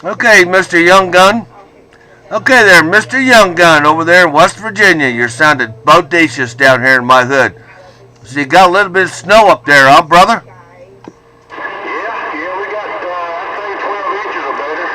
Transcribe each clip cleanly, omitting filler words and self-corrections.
Okay, Mr. Young Gun. Okay there, Mr. Young Gun over there in West Virginia. You're sounding bodacious down here in my hood. So you got a little bit of snow up there, huh, brother? Yeah, we got, I'd say 12 inches or better.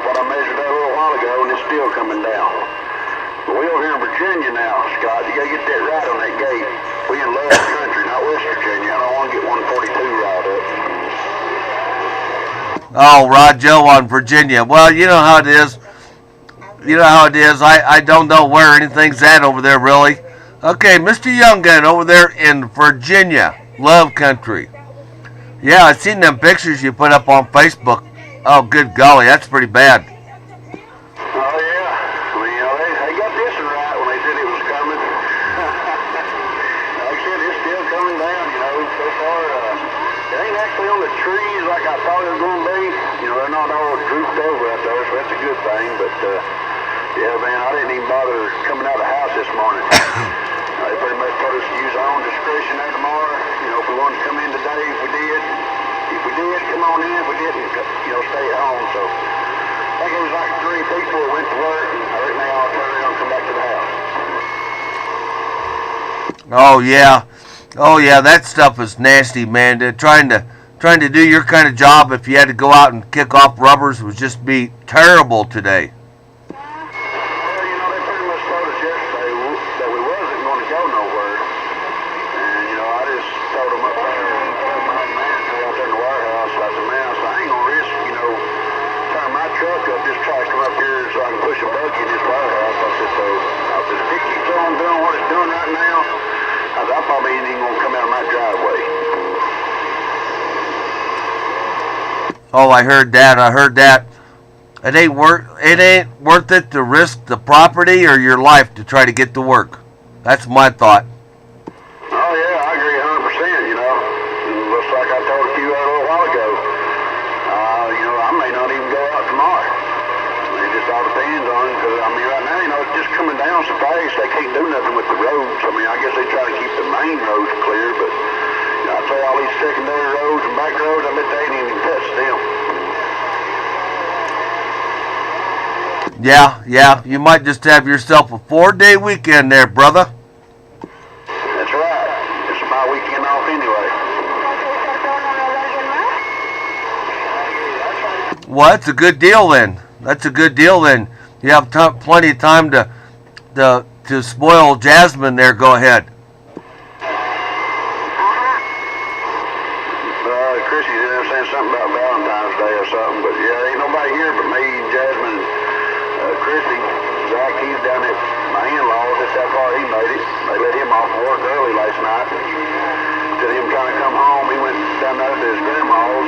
What I measured out a little while ago, and it's still coming down. But we over here in Virginia now, Scott. You gotta get that right on that gate. We in love country, not West Virginia. I don't want to get 142 riled up. Oh, Rojo on Virginia. Well, you know how it is. You know how it is. I don't know where anything's at over there, really. Okay, Mr. Young Gun over there in Virginia. Love country. Yeah, I seen them pictures you put up on Facebook. Oh, good golly, that's pretty bad. Oh, yeah. Well, they got this one right when they said it was coming. Like I said, it's still coming down, so far. It ain't actually on the trees like I thought it was going to be. They're not all drooped over out there, so that's a good thing. But, yeah, man, I didn't even bother coming out of the house this morning. They pretty much told us to use our own discretion there tomorrow. If we wanted to come in today, if we did. If we did, come on in. If we didn't, stay at home. So I think it was like 3 people that went to work, and I reckon they all turned around and come back to the house. Oh yeah, oh yeah, that stuff is nasty, man. Trying to do your kind of job, if you had to go out and kick off rubbers, would just be terrible today. Well, they pretty much told us yesterday that we wasn't going to go nowhere. And, I just told them up there, my manager out there in the warehouse, I said, man, I ain't going to risk, turn my truck up, just try to come up here so I can push a buggy in this warehouse. I said, so, if it keeps on doing what it's doing right now, I probably ain't even going to come out of my driveway. Oh, I heard that. I heard that. It ain't worth it to risk the property or your life to try to get to work. That's my thought. Oh yeah, I agree 100%. And looks like I told you a little while ago. I may not even go out tomorrow. It just all depends on it. Because right now, it's just coming down so fast. They can't do nothing with the roads. I guess they try to keep the main roads clear, but. I tell you, all these secondary roads and back roads, I bet they ain't even touched them. Yeah, you might just have yourself a 4-day weekend there, brother. That's right. It's my weekend off anyway. Well, that's a good deal then. That's a good deal then. You have plenty of time to spoil Jasmine there. Go ahead. Chrissy's in there saying something about Valentine's Day or something, but yeah, ain't nobody here but me, Jasmine, Chrissy. Zach, he's down at my in-laws. That's how far he made it. They let him off work early last night. Till him trying to come home, he went down there to his grandma's.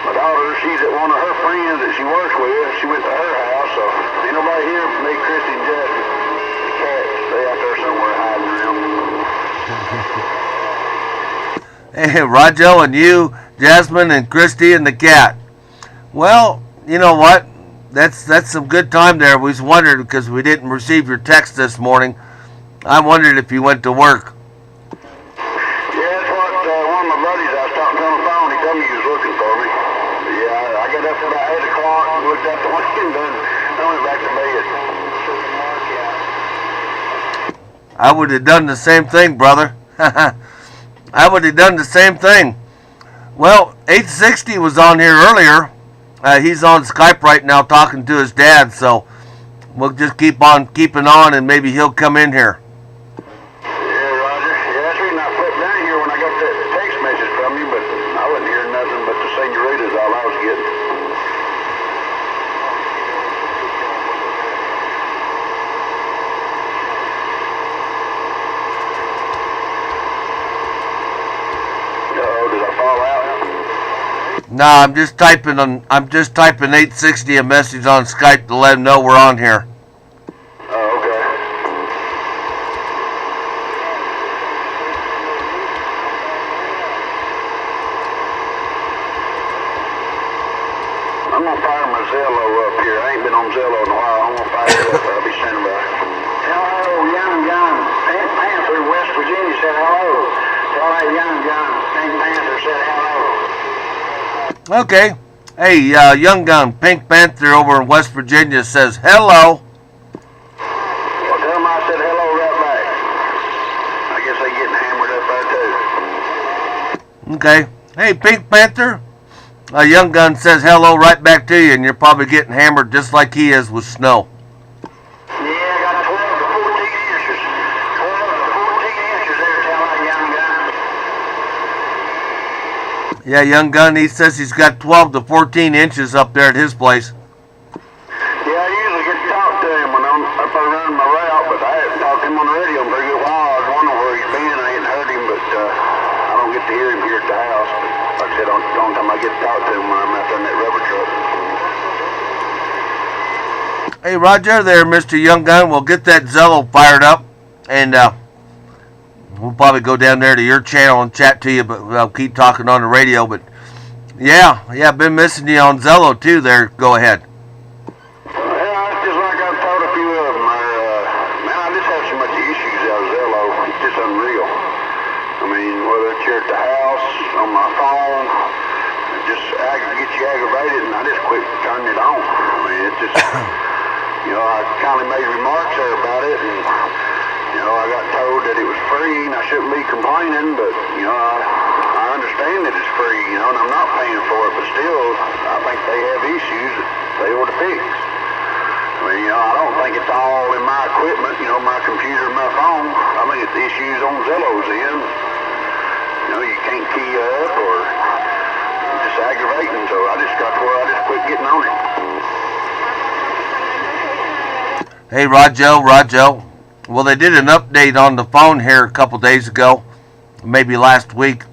My daughter, she's at one of her friends that she works with. She went to her house, so ain't nobody here but me, Chrissy, and Jasmine. The cats, they out there somewhere hiding around. Hey, Rajo and you, Jasmine and Christy and the cat. Well, you know what? That's some good time there. We was wondering because we didn't receive your text this morning. I wondered if you went to work. Yeah, that's what one of my buddies I was talking to on the phone. He told me he was looking for me. Yeah, I got up at about 8 o'clock and looked out the window and I went back to bed. I would have done the same thing, brother. I would have done the same thing. Well, 860 was on here earlier. He's on Skype right now talking to his dad, so we'll just keep on keeping on and maybe he'll come in here. Yeah, Roger. Yeah, that's the reason I flipped down here when I got that text message from you, but I wasn't hearing nothing but the senoritas all I was getting. No, I'm just typing 860 a message on Skype to let him know we're on here. Oh, okay. I'm gonna fire my Zello up here. I ain't been on Zello in a while. I'm gonna fire it up. I'll be standing by. Hello, YoungGun. Panther, West Virginia said hello. Tell that YoungGun. Pink Panther said hello. Okay. Hey, YoungGun, Pink Panther over in West Virginia says hello. Well, tell them I said hello right back. I guess they getting hammered up there too. Okay. Hey, Pink Panther. YoungGun says hello right back to you, and you're probably getting hammered just like he is with snow. Yeah, I got 12 to 14 inches. 12 to 14 inches there, tell my YoungGun. Yeah, YoungGun, he says he's got 12 to 14 inches up there at his place. Yeah, I usually get to talk to him when I'm up there running my route, but I haven't talked to him on the radio in a pretty good while. I was wondering where he's been. I ain't heard him, but I don't get to hear him here at the house. But like I said, the only time I get to talk to him when I'm out there in that rubber truck. Hey, Roger there, Mr. YoungGun. We'll get that Zello fired up, and we'll probably go down there to your channel and chat to you, but I'll keep talking on the radio. But yeah, I've been missing you on Zello too there. Go ahead. Yeah, it's just like I've told a few of them. Man, I just have so much issues out of Zello. It's just unreal. I mean, whether it's here at the house, on my phone, it just gets you aggravated, and I just quit turning it on. I mean, it's just, I kind of made remarks there about it, and, I got told that it was free, and I shouldn't be complaining, but, I understand that it's free, and I'm not paying for it, but still, I think they have issues that they ought to fix. I mean, I don't think it's all in my equipment, my computer and my phone. I think it's issues on Zello's end. You can't key up, or it's just aggravating, so I just got to where I just quit getting on it. Hey, Rojo. Well, they did an update on the phone here a couple days ago, maybe last week.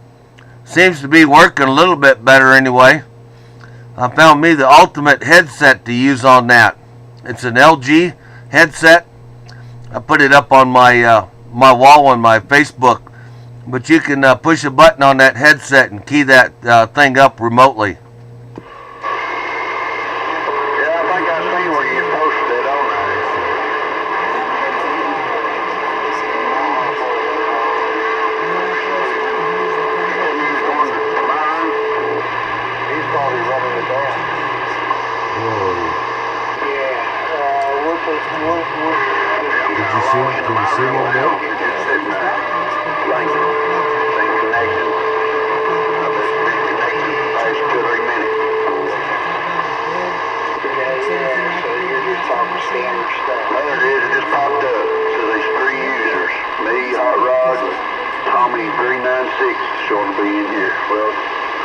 Seems to be working a little bit better anyway. I found me the ultimate headset to use on that. It's an LG headset. I put it up on my my wall on my Facebook. But you can push a button on that headset and key that thing up remotely. Yeah, I think I seen where you posted it on there. He's probably running it down. Did you see him? Can you see him over there? There it is, it just popped up. So there's 3 users. Me, Hot Rod, and Tommy 396 showing to be in here. Well,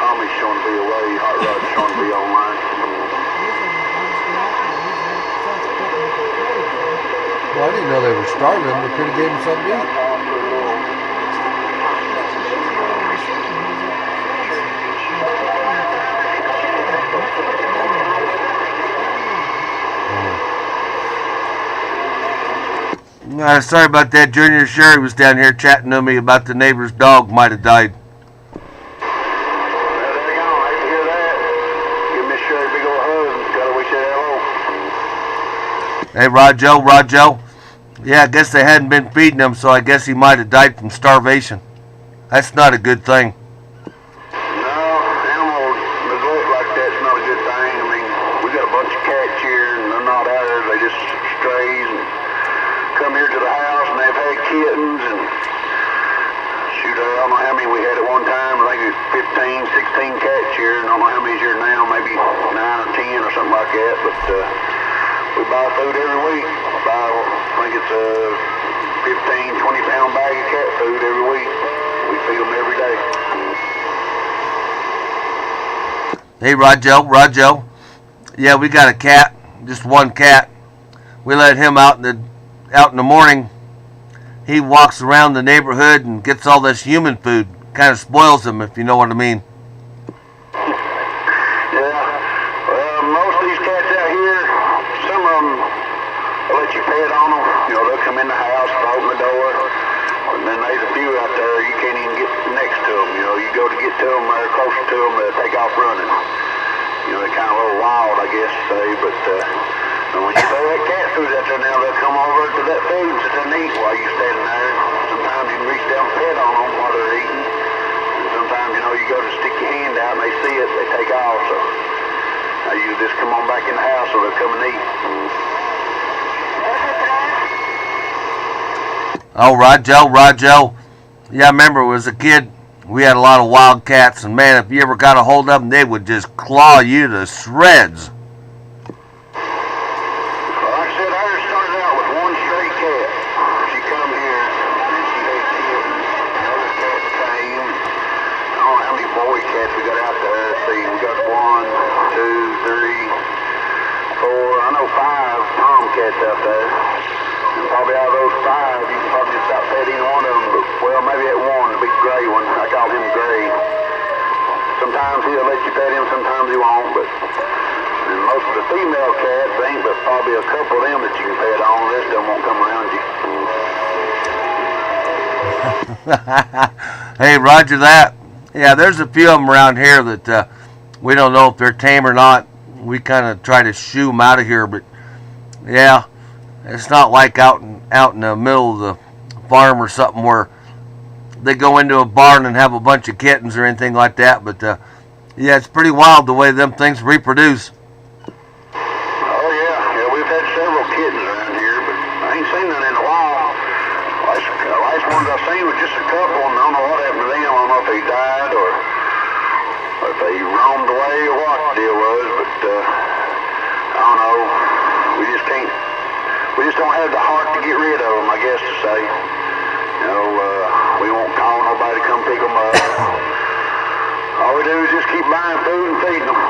Tommy's showing to be away, Hot Rod's showing to be online. Well, I didn't know they were starving. They could have gave him something to eat. Sorry about that. Junior Sherry was down here chatting to me about the neighbor's dog might have died. Well, there you go. I hate to hear that. Give Miss Sherry a big old hug and gotta wish her hello. Hey, Rojo. Yeah, I guess they hadn't been feeding him, so I guess he might have died from starvation. That's not a good thing. No, animal neglect like that's not a good thing. I mean, we got a bunch of cats here and they're not ours. They just strays and come here to the house and they've had kittens and shoot, I don't know how many we had at one time. I think it was 15, 16 cats here, and I don't know how many's here now, maybe 9 or 10 or something like that, but we buy food every week. I think it's a 15, 20 pound bag of cat food every week. We feed them every day. Hey, Rojo. Yeah, we got a cat, just one cat. We let him out in the morning. He walks around the neighborhood and gets all this human food. Kind of spoils him, if you know what I mean. Yeah. Well, most of these cats out here, some of them will let you pet on them. They'll come in the house, open the door, and then there's a few out there you can't even get next to them. You go to get to them, they're closer to them, they'll take off running. They're kind of a little wild, I guess, say, but when you throw that cat food out there now, they'll come over to that food and sit there and eat while you're standing there. Sometimes you can reach down and pet on them while they're eating. And sometimes, you go to stick your hand out and they see it, they take off. you just come on back in the house so they'll come and eat. Oh, Rojo. Yeah, I remember as a kid, we had a lot of wild cats, and man, if you ever got a hold of them, they would just claw you to shreds. Well, like I said, I just started out with one stray cat. She come here, and then she ate kittens. Another cat came. I don't know how many boy cats we got out there. Let's see, we got 1, 2, 3, 4. I know 5 tomcats out there. And probably out of those 5, you can probably just about pet either one of them. But, well, maybe that one, the big gray one. I call him Gray. Sometimes he'll let you pet him, sometimes he won't. But and most of the female cats ain't, but probably a couple of them that you can pet on. The rest of them won't come around you. Hey, roger that. Yeah, there's a few of them around here that we don't know if they're tame or not. We kind of try to shoo them out of here, but yeah, it's not like out in the middle of the farm or something where they go into a barn and have a bunch of kittens or anything like that. But yeah, it's pretty wild the way them things reproduce. Oh yeah, we've had several kittens around here, but I ain't seen none in a while. Last ones I seen was just a couple, and I don't know what happened to them. I don't know if they died or if they roamed away or what the deal was, but I don't know. We just don't have the heart to get rid of them, I guess to say. You know, we won't call nobody to come pick them up. All we do is just keep buying food and feeding them.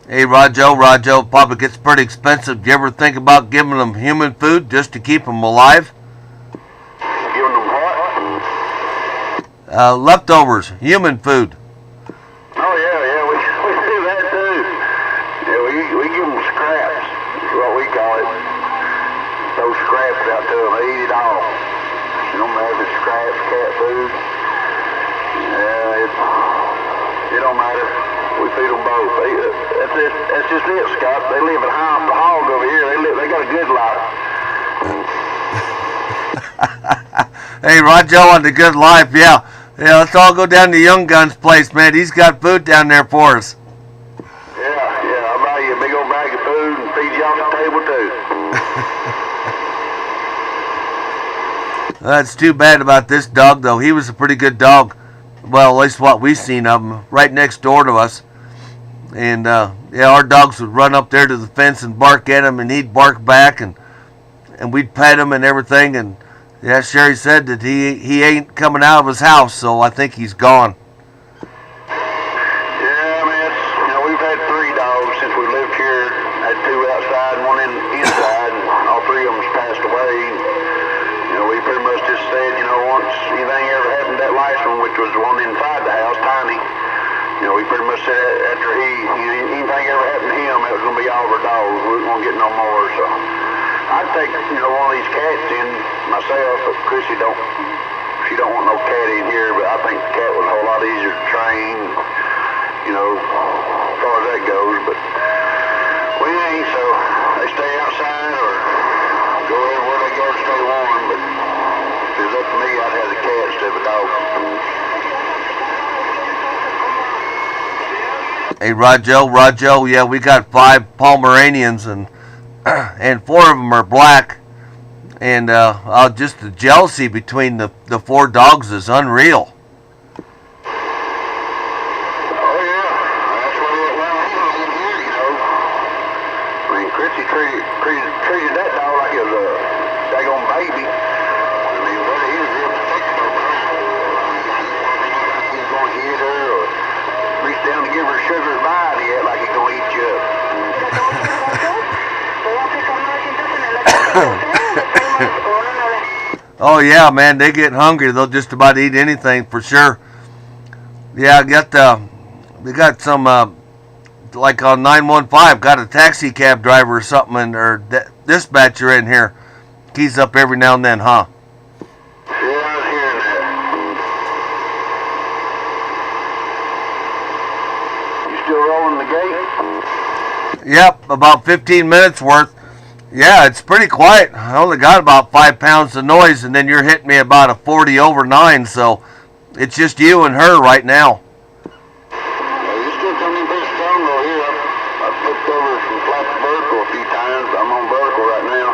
Hey, Rojo, probably gets pretty expensive. Do you ever think about giving them human food just to keep them alive? Giving them what? Leftovers, human food. Oh yeah, we do that too. Yeah, we give them scraps. That's what we call it. Throw scraps out to them. They eat it all. You don't matter if it's scraps, cat food. Yeah, it don't matter. We feed them both. That's just it, Scott. They live at the hog over here. They got a good life. Hey, Rojo on the good life, yeah. Yeah, let's all go down to YoungGun's place, man. He's got food down there for us. Yeah, I'll buy you a big old bag of food and feed you off the table too. That's too bad about this dog, though. He was a pretty good dog. Well, at least what we've seen of him, right next door to us. And, yeah, our dogs would run up there to the fence and bark at him, and he'd bark back, and we'd pet him and everything. And, yeah, Sherry said that he ain't coming out of his house, so I think he's gone. Yeah, man, we've had 3 dogs since we lived here. Had 2 outside and 1 inside, and all 3 of them's passed away. We pretty much just said, once anything ever happened to that last one, which was the one inside the house, Tiny, we pretty much said after anything ever happened to him, it was going to be all of our dogs. We weren't going to get no more, so I'd take, one of these cats in myself, but Chrissy don't want no cat in here, but I think the cat was a whole lot easier to train, as far as that goes, but we ain't, so they stay outside or go everywhere they go to stay warm, but if it was up to me, I'd have the cat instead of a dog. Hey, Rojo, yeah, we got 5 Pomeranians, and 4 of them are black. And just the jealousy between the 4 dogs is unreal. Oh, yeah. That's what it went on in here, I mean, Chrissy treated that dog like it was a daggone baby. I mean, whether he was real protective or not. He was going to hit her or reach down to give her a sugar bite, he act like he's going to eat you up. Oh yeah, man, they get hungry. They'll just about eat anything for sure. Yeah, we got some like on 915, got a taxi cab driver or something, or dispatcher in here. Keys up every now and then, huh? Yeah, I was hearing that. You still rolling the gate? Yep, about 15 minutes worth. Yeah, it's pretty quiet. I only got about 5 pounds of noise, and then you're hitting me about a 40 over 9, so It's just you and her right now. You still coming in pretty strong though here. I've flipped over from flat to vertical a few times. I'm on vertical right now.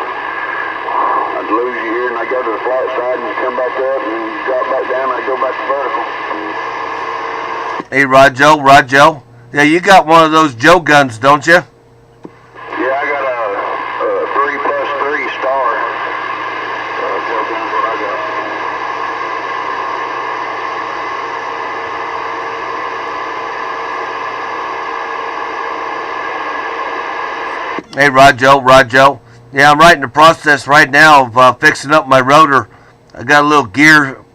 I'd lose you here and I go to the flat side and you come back up and you drop back down and I go back to vertical. Hey, Rojo. Yeah, you got one of those Joe guns, don't you? Yeah, I got a 3+3 star. Joe gun's what I got. Hey, Rojo. Yeah, I'm right in the process right now of fixing up my rotor. I got a little gear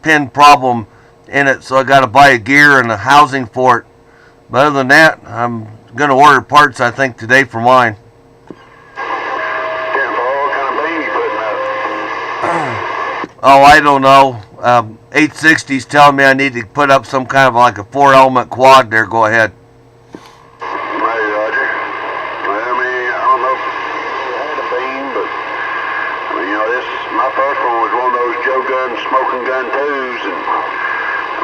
pin problem in it, so I got to buy a gear and a housing for it. But other than that, I'm going to order parts, I think, today for mine. Oh, I don't know. 860's telling me I need to put up some kind of like a 4-element quad there. Go ahead. Smoking gun twos, and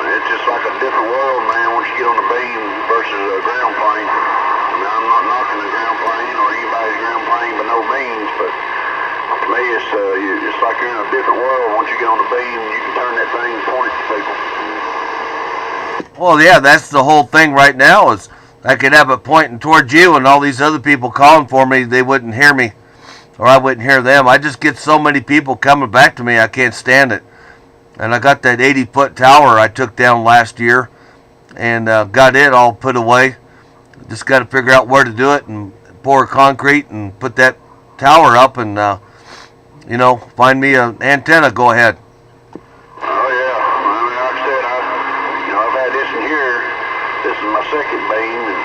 it's just like a different world, man, once you get on the beam versus a ground plane. I mean, I'm not knocking the ground plane or anybody's ground plane by no means, but to me it's like you're in a different world. Once you get on the beam, you can turn that thing and point it to people. Well, yeah, that's the whole thing right now is I could have it pointing towards you and all these other people calling for me, they wouldn't hear me or I wouldn't hear them. I just get so many people coming back to me, I can't stand it. And I got that 80-foot tower I took down last year and got it all put away. Just got to figure out where to do it and pour concrete and put that tower up and, find me an antenna. Go ahead. Oh, yeah. I mean, like I said, I've had this in here. This is my second beam, and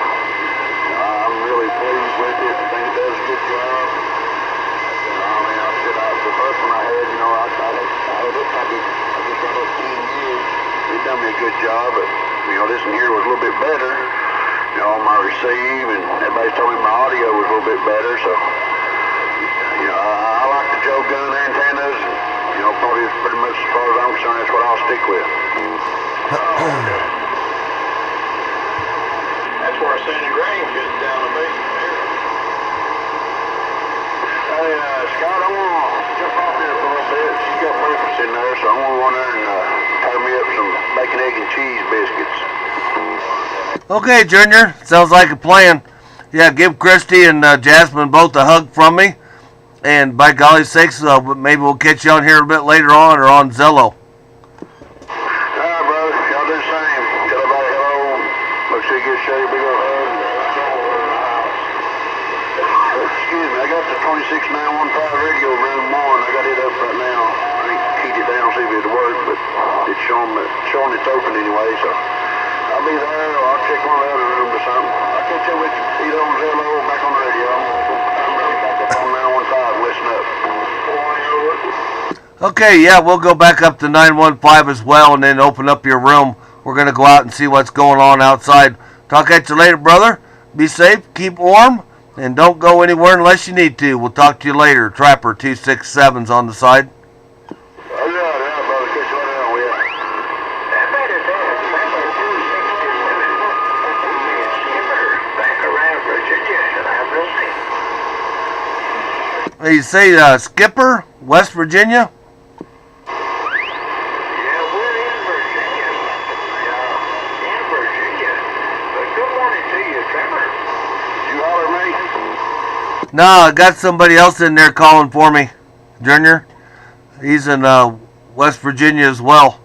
I'm really pleased with it. I think it does a good job. I mean, like I said, the first one I had, I had it probably... Got up 10 years. It done me a good job, but this one here was a little bit better. On my receive, and everybody told me my audio was a little bit better. So, I like the Joe gun antennas. And, probably pretty much as far as I'm concerned, that's what I'll stick with. That's where Sandy Grange is down the base there. Hey, Scott, I want to jump off here for a little bit. She's got breakfast in there, so I'm going to run there and turn me up some bacon, egg, and cheese biscuits. Okay, Junior. Sounds like a plan. Yeah, give Christy and Jasmine both a hug from me. And by golly sakes, maybe we'll catch you on here a bit later on or on Zello. Alright, brother. Y'all do the same. Tell everybody hello. Make sure you get show you a big old hug. Excuse me, I got the 26915 radio room on. I got it up right now. I ain't keyed it down, see if it'll work, but it's showing it's open anyway, so I'll be there, or I'll check one of the other rooms or something. I'll catch up with you either on Zello or back on the radio. I'm really back up on 915, listen up. Okay, yeah, we'll go back up to 915 as well and then open up your room. We're going to go out and see what's going on outside. Talk at you later, brother. Be safe, keep warm. And don't go anywhere unless you need to. We'll talk to you later. Trapper 267's on the side. You say Skipper, West Virginia? No, I got somebody else in there calling for me, Junior. He's in West Virginia as well.